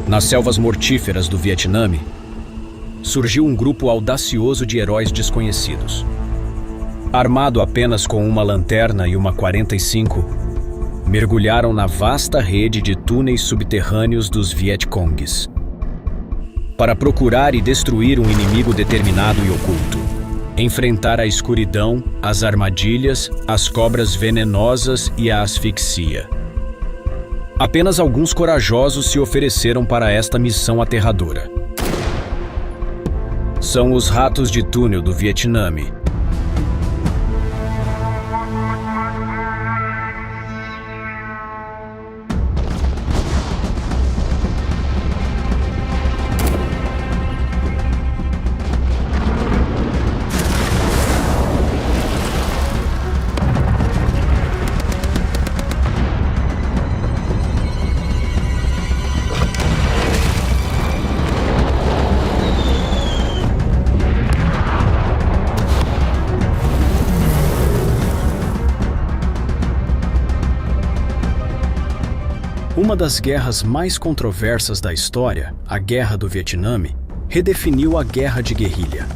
Nas selvas mortíferas do Vietnã, surgiu um grupo audacioso de heróis desconhecidos. Armado apenas com uma lanterna e uma 45, mergulharam na vasta rede de túneis subterrâneos dos Vietcongues para procurar e destruir um inimigo determinado e oculto. Enfrentar a escuridão, as armadilhas, as cobras venenosas e a asfixia. Apenas alguns corajosos se ofereceram para esta missão aterradora. São os ratos de túnel do Vietnã. Uma das guerras mais controversas da história, a Guerra do Vietnã, redefiniu a guerra de guerrilha.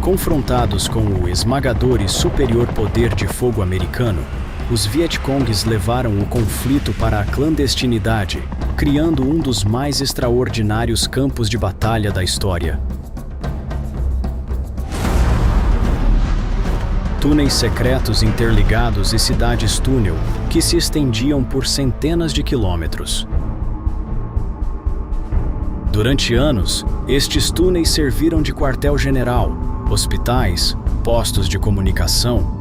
Confrontados com o esmagador e superior poder de fogo americano, os Vietcongues levaram o conflito para a clandestinidade, criando um dos mais extraordinários campos de batalha da história. Túneis secretos interligados e cidades-túnel que se estendiam por centenas de quilômetros. Durante anos, estes túneis serviram de quartel-general, hospitais, postos de comunicação,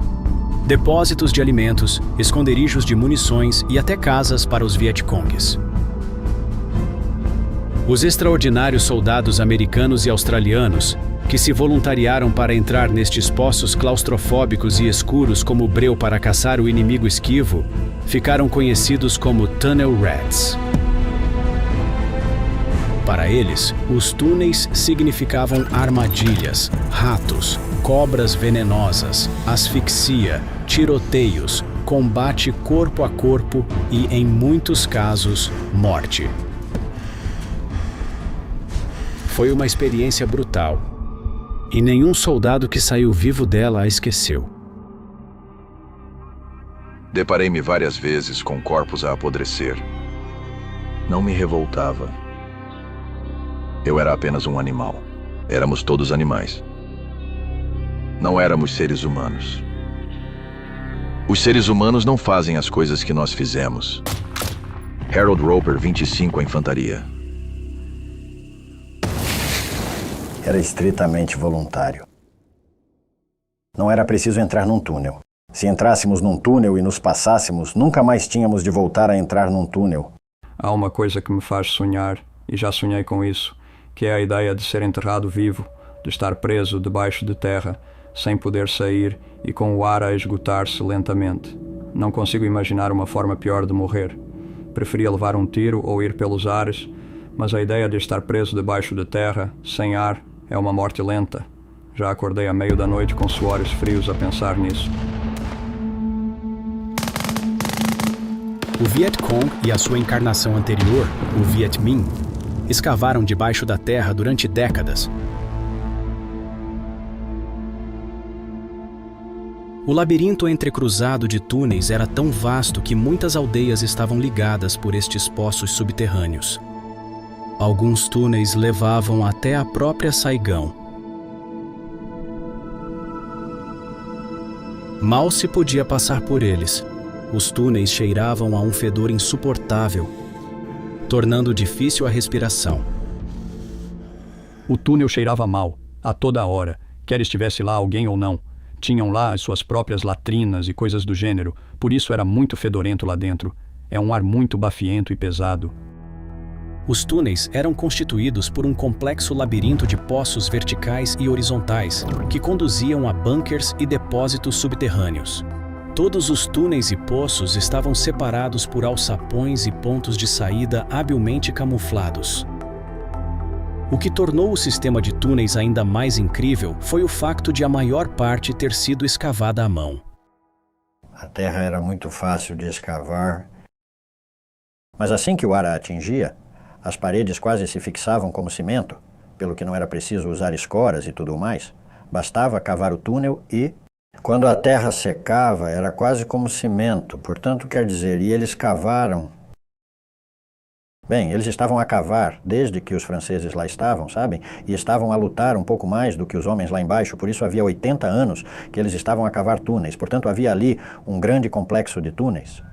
depósitos de alimentos, esconderijos de munições e até casas para os Vietcongues. Os extraordinários soldados americanos e australianos que se voluntariaram para entrar nestes poços claustrofóbicos e escuros como breu para caçar o inimigo esquivo, ficaram conhecidos como Tunnel Rats. Para eles, os túneis significavam armadilhas, ratos, cobras venenosas, asfixia, tiroteios, combate corpo a corpo e, em muitos casos, morte. Foi uma experiência brutal. E nenhum soldado que saiu vivo dela a esqueceu. Deparei-me várias vezes com corpos a apodrecer. Não me revoltava. Eu era apenas um animal. Éramos todos animais. Não éramos seres humanos. Os seres humanos não fazem as coisas que nós fizemos. Harold Roper, 25, a infantaria. Era estritamente voluntário. Não era preciso entrar num túnel. Se entrássemos num túnel e nos passássemos, nunca mais tínhamos de voltar a entrar num túnel. Há uma coisa que me faz sonhar, e já sonhei com isso, que é a ideia de ser enterrado vivo, de estar preso debaixo de terra, sem poder sair e com o ar a esgotar-se lentamente. Não consigo imaginar uma forma pior de morrer. Preferia levar um tiro ou ir pelos ares, mas a ideia de estar preso debaixo de terra, sem ar, é uma morte lenta. Já acordei à meio da noite com suores frios a pensar nisso. O Vietcong e a sua encarnação anterior, o Viet Minh, escavaram debaixo da terra durante décadas. O labirinto entrecruzado de túneis era tão vasto que muitas aldeias estavam ligadas por estes poços subterrâneos. Alguns túneis levavam até a própria Saigão. Mal se podia passar por eles. Os túneis cheiravam a um fedor insuportável, tornando difícil a respiração. O túnel cheirava mal, a toda hora, quer estivesse lá alguém ou não. Tinham lá as suas próprias latrinas e coisas do gênero, por isso era muito fedorento lá dentro. É um ar muito bafiento e pesado. Os túneis eram constituídos por um complexo labirinto de poços verticais e horizontais que conduziam a bunkers e depósitos subterrâneos. Todos os túneis e poços estavam separados por alçapões e pontos de saída habilmente camuflados. O que tornou o sistema de túneis ainda mais incrível foi o facto de a maior parte ter sido escavada à mão. A terra era muito fácil de escavar Mas assim que o ar a atingia, as paredes quase se fixavam como cimento, pelo que não era preciso usar escoras e tudo mais. Bastava cavar o túnel e, quando a terra secava, era quase como cimento. Portanto, quer dizer, e eles cavaram. Bem, eles estavam a cavar desde que os franceses lá estavam, sabem? E estavam a lutar um pouco mais do que os homens lá embaixo, por isso havia 80 anos que eles estavam a cavar túneis. Portanto, havia ali um grande complexo de túneis.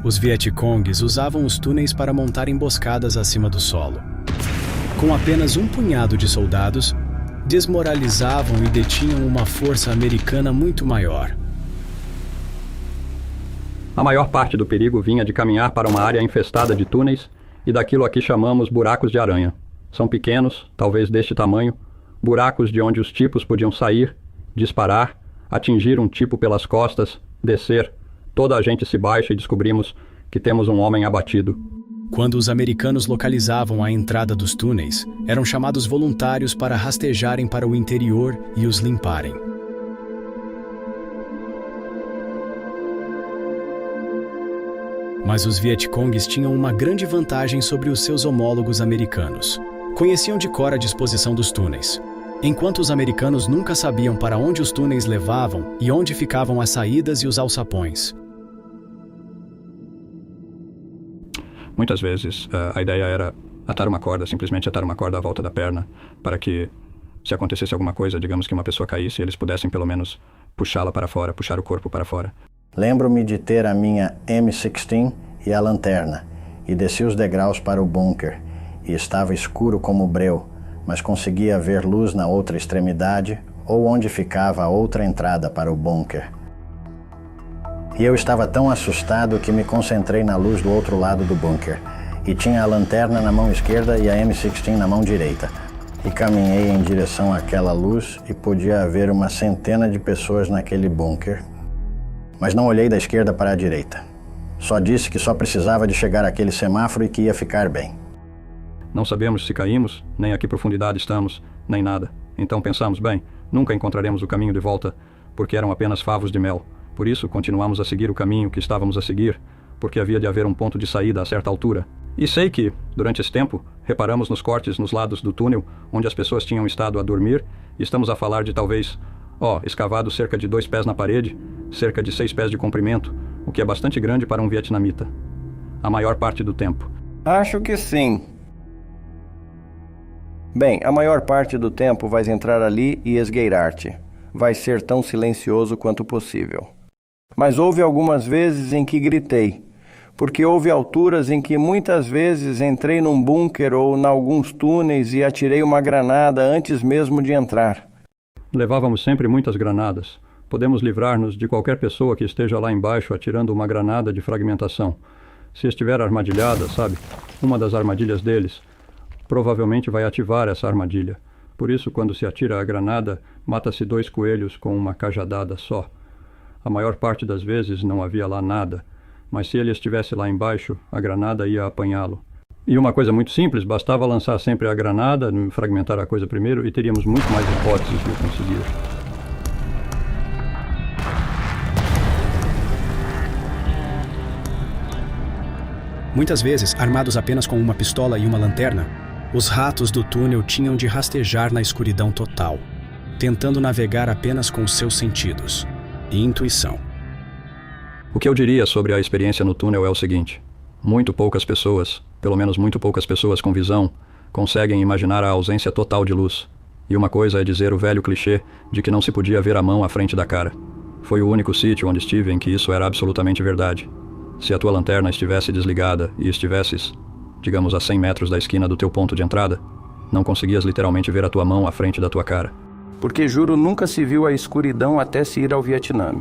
Os Vietcongues usavam os túneis para montar emboscadas acima do solo. Com apenas um punhado de soldados, desmoralizavam e detinham uma força americana muito maior. A maior parte do perigo vinha de caminhar para uma área infestada de túneis e daquilo a que chamamos buracos de aranha. São pequenos, talvez deste tamanho, buracos de onde os tipos podiam sair, disparar, atingir um tipo pelas costas, descer. Toda a gente se baixa e descobrimos que temos um homem abatido. Quando os americanos localizavam a entrada dos túneis, eram chamados voluntários para rastejarem para o interior e os limparem. Mas os Vietcongues tinham uma grande vantagem sobre os seus homólogos americanos. Conheciam de cor a disposição dos túneis, enquanto os americanos nunca sabiam para onde os túneis levavam e onde ficavam as saídas e os alçapões. Muitas vezes a ideia era atar uma corda, simplesmente atar uma corda à volta da perna, para que, se acontecesse alguma coisa, digamos que uma pessoa caísse, eles pudessem pelo menos puxá-la para fora, puxar o corpo para fora. Lembro-me de ter a minha M16 e a lanterna, e desci os degraus para o bunker, e estava escuro como breu, mas conseguia ver luz na outra extremidade, ou onde ficava a outra entrada para o bunker. E eu estava tão assustado que me concentrei na luz do outro lado do bunker, e tinha a lanterna na mão esquerda e a M16 na mão direita. E caminhei em direção àquela luz e podia haver uma centena de pessoas naquele bunker. Mas não olhei da esquerda para a direita. Só disse que só precisava de chegar àquele semáforo e que ia ficar bem. Não sabemos se caímos, nem a que profundidade estamos, nem nada. Então pensamos, bem, nunca encontraremos o caminho de volta, porque eram apenas favos de mel. Por isso, continuamos a seguir o caminho que estávamos a seguir, porque havia de haver um ponto de saída a certa altura. E sei que, durante esse tempo, reparamos nos cortes nos lados do túnel, onde as pessoas tinham estado a dormir, e estamos a falar de talvez, escavado cerca de 2 pés na parede, cerca de 6 pés de comprimento, o que é bastante grande para um vietnamita. A maior parte do tempo. Acho que sim. Bem, a maior parte do tempo vais entrar ali e esgueirar-te. Vai ser tão silencioso quanto possível. Mas houve algumas vezes em que gritei, porque houve alturas em que muitas vezes entrei num bunker ou em alguns túneis e atirei uma granada antes mesmo de entrar. Levávamos sempre muitas granadas. Podemos livrar-nos de qualquer pessoa que esteja lá embaixo atirando uma granada de fragmentação. Se estiver armadilhada, sabe, uma das armadilhas deles, provavelmente vai ativar essa armadilha. Por isso, quando se atira a granada, mata-se 2 coelhos com uma cajadada só. A maior parte das vezes não havia lá nada, mas se ele estivesse lá embaixo, a granada ia apanhá-lo. E uma coisa muito simples, bastava lançar sempre a granada, fragmentar a coisa primeiro, e teríamos muito mais hipóteses de o conseguir. Muitas vezes, armados apenas com uma pistola e uma lanterna, os ratos do túnel tinham de rastejar na escuridão total, tentando navegar apenas com seus sentidos e intuição. O que eu diria sobre a experiência no túnel é o seguinte: muito poucas pessoas, pelo menos muito poucas pessoas com visão, conseguem imaginar a ausência total de luz. E uma coisa é dizer o velho clichê de que não se podia ver a mão à frente da cara. Foi o único sítio onde estive em que isso era absolutamente verdade. Se a tua lanterna estivesse desligada e estivesses, digamos, a 100 metros da esquina do teu ponto de entrada, não conseguias literalmente ver a tua mão à frente da tua cara. Porque juro, nunca se viu a escuridão até se ir ao Vietnã.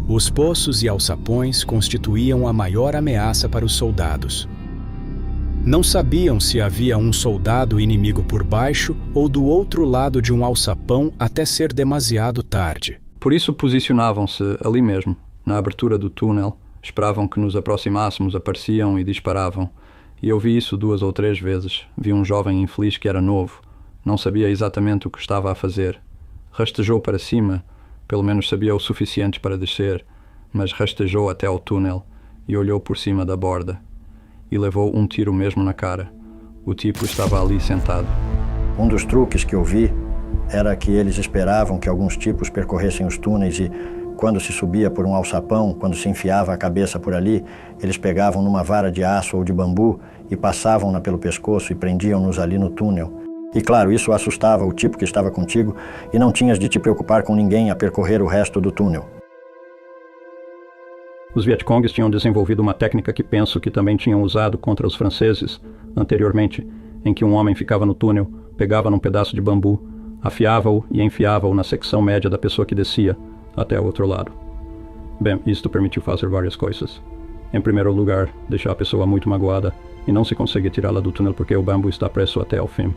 Os poços e alçapões constituíam a maior ameaça para os soldados. Não sabiam se havia um soldado inimigo por baixo ou do outro lado de um alçapão até ser demasiado tarde. Por isso posicionavam-se ali mesmo, na abertura do túnel, esperavam que nos aproximássemos, apareciam e disparavam. E eu vi isso 2 ou 3 vezes. Vi um jovem infeliz que era novo, não sabia exatamente o que estava a fazer. Rastejou para cima, pelo menos sabia o suficiente para descer, mas rastejou até ao túnel e olhou por cima da borda. E levou um tiro mesmo na cara. O tipo estava ali sentado. Um dos truques que eu vi era que eles esperavam que alguns tipos percorressem os túneis e, quando se subia por um alçapão, quando se enfiava a cabeça por ali, eles pegavam numa vara de aço ou de bambu e passavam-na pelo pescoço e prendiam-nos ali no túnel. E claro, isso assustava o tipo que estava contigo e não tinhas de te preocupar com ninguém a percorrer o resto do túnel. Os Vietcongues tinham desenvolvido uma técnica que penso que também tinham usado contra os franceses anteriormente, em que um homem ficava no túnel, pegava num pedaço de bambu, afiava-o e enfiava-o na secção média da pessoa que descia até o outro lado. Bem, isto permitiu fazer várias coisas. Em primeiro lugar, deixar a pessoa muito magoada e não se consegue tirá-la do túnel porque o bambu está preso até ao fim.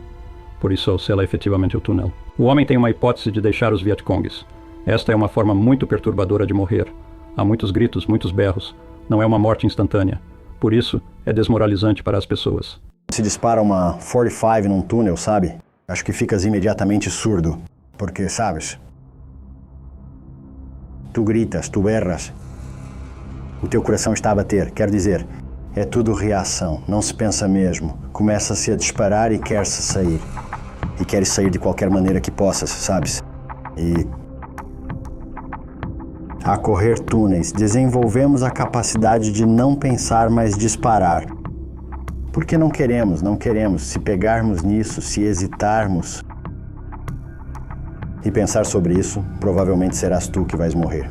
Por isso, sela efetivamente o túnel. O homem tem uma hipótese de deixar os Vietcongues. Esta é uma forma muito perturbadora de morrer. Há muitos gritos, muitos berros. Não é uma morte instantânea. Por isso, é desmoralizante para as pessoas. Se dispara uma 45 num túnel, sabe? Acho que ficas imediatamente surdo. Porque, sabes? Tu gritas, tu berras. O teu coração está a bater. Quer dizer, é tudo reação. Não se pensa mesmo. Começa-se a disparar e quer-se sair. E queres sair de qualquer maneira que possas, sabes? E a correr túneis, desenvolvemos a capacidade de não pensar, mas disparar. Porque não queremos. Se pegarmos nisso, se hesitarmos e pensar sobre isso, provavelmente serás tu que vais morrer.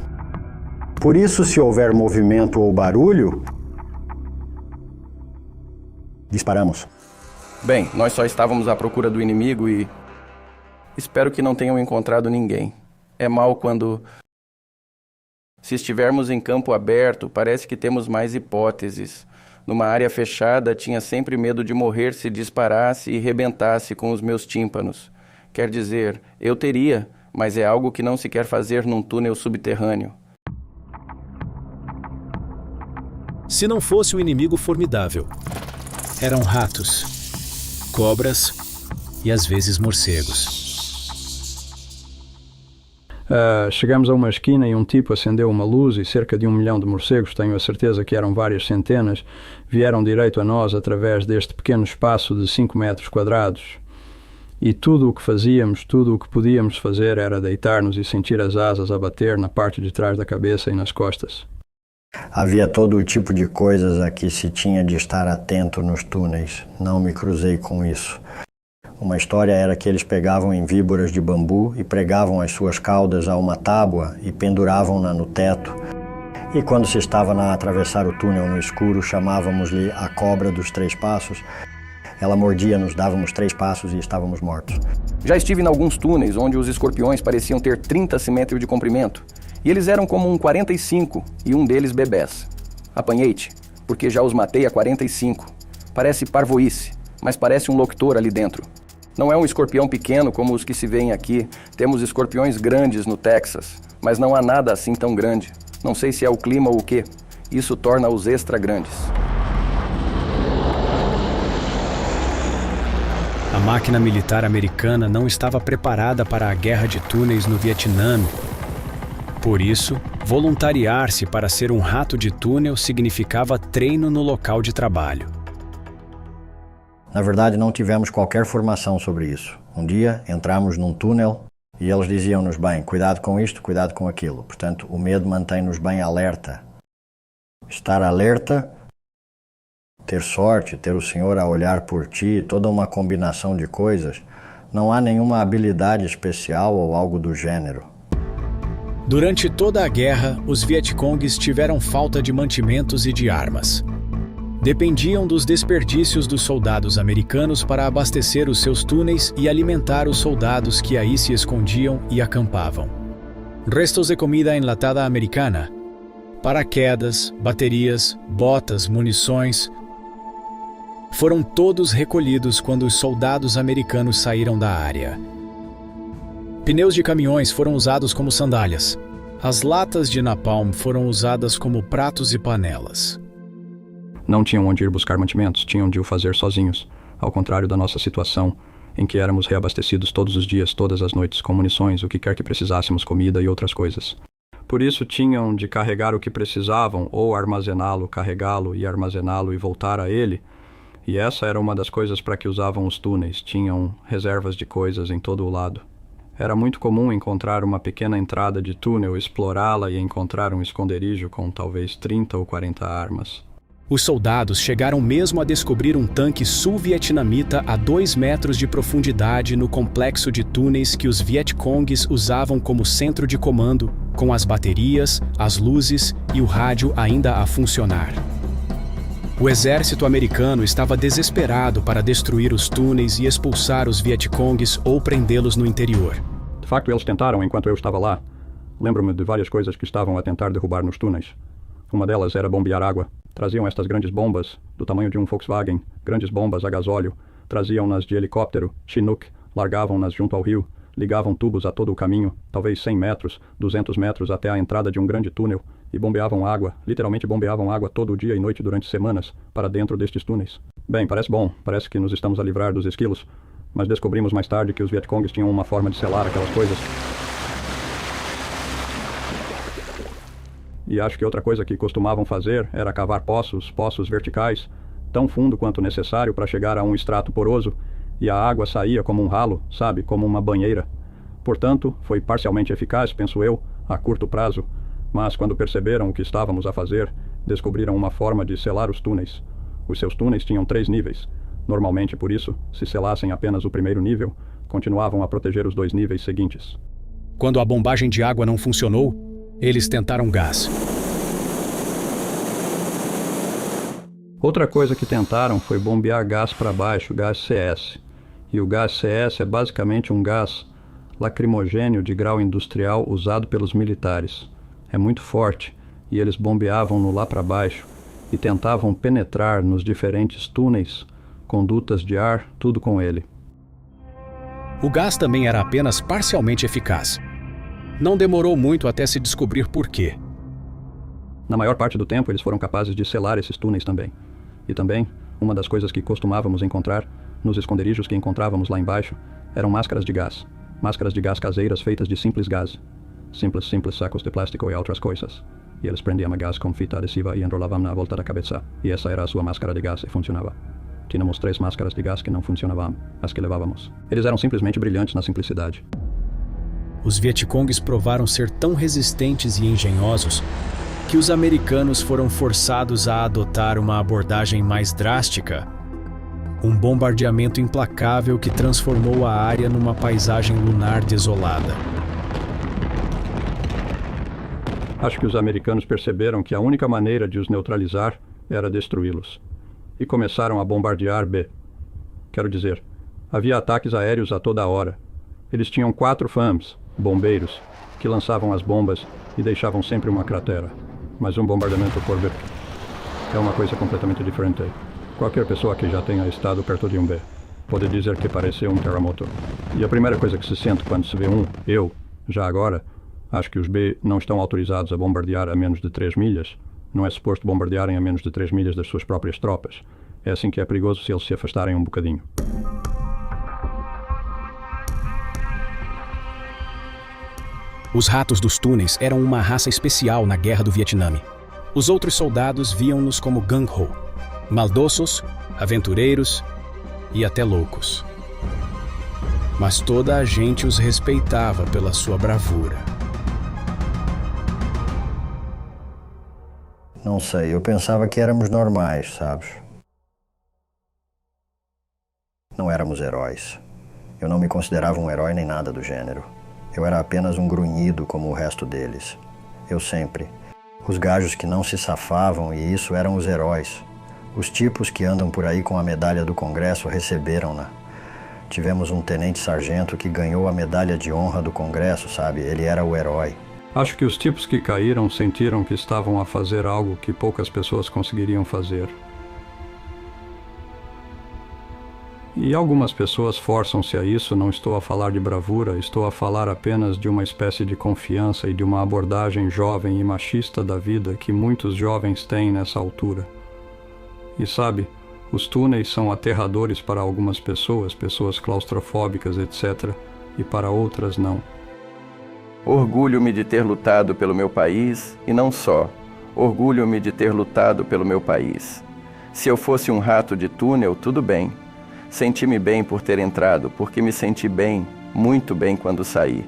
Por isso, se houver movimento ou barulho, disparamos. Bem, nós só estávamos à procura do inimigo e espero que não tenham encontrado ninguém. É mal quando... Se estivermos em campo aberto, parece que temos mais hipóteses. Numa área fechada, tinha sempre medo de morrer se disparasse e rebentasse com os meus tímpanos. Quer dizer, eu teria, mas é algo que não se quer fazer num túnel subterrâneo. Se não fosse um inimigo formidável, eram ratos, cobras e às vezes morcegos. Chegamos a uma esquina e um tipo acendeu uma luz e cerca de 1 milhão de morcegos, tenho a certeza que eram várias centenas, vieram direito a nós através deste pequeno espaço de 5 metros quadrados. E tudo o que fazíamos, tudo o que podíamos fazer era deitar-nos e sentir as asas a bater na parte de trás da cabeça e nas costas. Havia todo o tipo de coisas a que se tinha de estar atento nos túneis. Não me cruzei com isso. Uma história era que eles pegavam em víboras de bambu e pregavam as suas caudas a uma tábua e penduravam-na no teto. E quando se estava a atravessar o túnel no escuro, chamávamos-lhe a cobra dos 3 passos. Ela mordia-nos, dávamos 3 passos e estávamos mortos. Já estive em alguns túneis onde os escorpiões pareciam ter 30 centímetros de comprimento. E eles eram como um 45 e um deles bebés. Apanhei-te, porque já os matei a 45. Parece parvoíce, mas parece um locutor ali dentro. Não é um escorpião pequeno como os que se veem aqui. Temos escorpiões grandes no Texas, mas não há nada assim tão grande. Não sei se é o clima ou o quê. Isso torna-os extra grandes. A máquina militar americana não estava preparada para a guerra de túneis no Vietnã. Por isso, voluntariar-se para ser um rato de túnel significava treino no local de trabalho. Na verdade, não tivemos qualquer formação sobre isso. Um dia, entramos num túnel e eles diziam-nos, bem, cuidado com isto, cuidado com aquilo. Portanto, o medo mantém-nos bem alerta. Estar alerta, ter sorte, ter o Senhor a olhar por ti, toda uma combinação de coisas. Não há nenhuma habilidade especial ou algo do gênero. Durante toda a guerra, os Vietcongues tiveram falta de mantimentos e de armas. Dependiam dos desperdícios dos soldados americanos para abastecer os seus túneis e alimentar os soldados que aí se escondiam e acampavam. Restos de comida enlatada americana, paraquedas, baterias, botas, munições, foram todos recolhidos quando os soldados americanos saíram da área. Pneus de caminhões foram usados como sandálias. As latas de napalm foram usadas como pratos e panelas. Não tinham onde ir buscar mantimentos, tinham de o fazer sozinhos, ao contrário da nossa situação, em que éramos reabastecidos todos os dias, todas as noites, com munições, o que quer que precisássemos, comida e outras coisas. Por isso tinham de carregar o que precisavam, ou armazená-lo, carregá-lo e armazená-lo e voltar a ele. E essa era uma das coisas para que usavam os túneis. Tinham reservas de coisas em todo o lado. Era muito comum encontrar uma pequena entrada de túnel, explorá-la e encontrar um esconderijo com talvez 30 ou 40 armas. Os soldados chegaram mesmo a descobrir um tanque sul-vietnamita a 2 metros de profundidade no complexo de túneis que os Vietcongues usavam como centro de comando, com as baterias, as luzes e o rádio ainda a funcionar. O exército americano estava desesperado para destruir os túneis e expulsar os Vietcongues ou prendê-los no interior. De facto, eles tentaram enquanto eu estava lá. Lembro-me de várias coisas que estavam a tentar derrubar nos túneis. Uma delas era bombear água. Traziam estas grandes bombas, do tamanho de um Volkswagen, grandes bombas a gasóleo, traziam-nas de helicóptero, Chinook, largavam-nas junto ao rio, ligavam tubos a todo o caminho, talvez 100 metros, 200 metros até a entrada de um grande túnel, e bombeavam água, literalmente bombeavam água todo dia e noite durante semanas, para dentro destes túneis. Bem, parece bom, parece que nos estamos a livrar dos esquilos, mas descobrimos mais tarde que os Vietcongues tinham uma forma de selar aquelas coisas. E acho que outra coisa que costumavam fazer era cavar poços verticais, tão fundo quanto necessário para chegar a um extrato poroso, e a água saía como um ralo, sabe, como uma banheira. Portanto, foi parcialmente eficaz, penso eu, a curto prazo, mas quando perceberam o que estávamos a fazer, descobriram uma forma de selar os túneis. Os seus túneis tinham 3 níveis. Normalmente, por isso, se selassem apenas o primeiro nível, continuavam a proteger os 2 níveis seguintes. Quando a bombagem de água não funcionou, eles tentaram gás. Outra coisa que tentaram foi bombear gás para baixo, gás CS. E o gás CS é basicamente um gás lacrimogênio de grau industrial usado pelos militares. É muito forte e eles bombeavam-no lá para baixo e tentavam penetrar nos diferentes túneis, condutas de ar, tudo com ele. O gás também era apenas parcialmente eficaz. Não demorou muito até se descobrir por quê. Na maior parte do tempo, eles foram capazes de selar esses túneis também. E também, uma das coisas que costumávamos encontrar, nos esconderijos que encontrávamos lá embaixo, eram máscaras de gás. Máscaras de gás caseiras feitas de simples gás. Simples sacos de plástico e outras coisas. E eles prendiam a gás com fita adesiva e enrolavam na volta da cabeça. E essa era a sua máscara de gás e funcionava. Tínhamos 3 máscaras de gás que não funcionavam, as que levávamos. Eles eram simplesmente brilhantes na simplicidade. Os Vietcongues provaram ser tão resistentes e engenhosos que os americanos foram forçados a adotar uma abordagem mais drástica. Um bombardeamento implacável que transformou a área numa paisagem lunar desolada. Acho que os americanos perceberam que a única maneira de os neutralizar era destruí-los. E começaram a bombardear B. Quero dizer, havia ataques aéreos a toda hora. Eles tinham 4 FAMs, bombeiros, que lançavam as bombas e deixavam sempre uma cratera. Mas um bombardeamento por B é uma coisa completamente diferente. Qualquer pessoa que já tenha estado perto de um B pode dizer que pareceu um terremoto. E a primeira coisa que se sente quando se vê já agora, acho que os B não estão autorizados a bombardear a menos de 3 milhas. Não é suposto bombardearem a menos de 3 milhas das suas próprias tropas. É assim que é perigoso se eles se afastarem um bocadinho. Os ratos dos túneis eram uma raça especial na Guerra do Vietnã. Os outros soldados viam-nos como gung-ho, maldosos, aventureiros e até loucos. Mas toda a gente os respeitava pela sua bravura. Não sei, eu pensava que éramos normais, sabes? Não éramos heróis. Eu não me considerava um herói nem nada do gênero. Eu era apenas um grunhido como o resto deles. Eu sempre. Os gajos que não se safavam, e isso eram os heróis. Os tipos que andam por aí com a medalha do Congresso receberam-na. Tivemos um tenente-sargento que ganhou a medalha de honra do Congresso, sabe? Ele era o herói. Acho que os tipos que caíram sentiram que estavam a fazer algo que poucas pessoas conseguiriam fazer. E algumas pessoas forçam-se a isso. Não estou a falar de bravura, estou a falar apenas de uma espécie de confiança e de uma abordagem jovem e machista da vida que muitos jovens têm nessa altura. E sabe, os túneis são aterradores para algumas pessoas, pessoas claustrofóbicas, etc., e para outras não. Orgulho-me de ter lutado pelo meu país, e não só. Orgulho-me de ter lutado pelo meu país. Se eu fosse um rato de túnel, tudo bem. Senti-me bem por ter entrado, porque me senti bem, muito bem quando saí.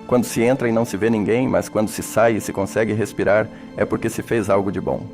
Quando se entra e não se vê ninguém, mas quando se sai e se consegue respirar, é porque se fez algo de bom.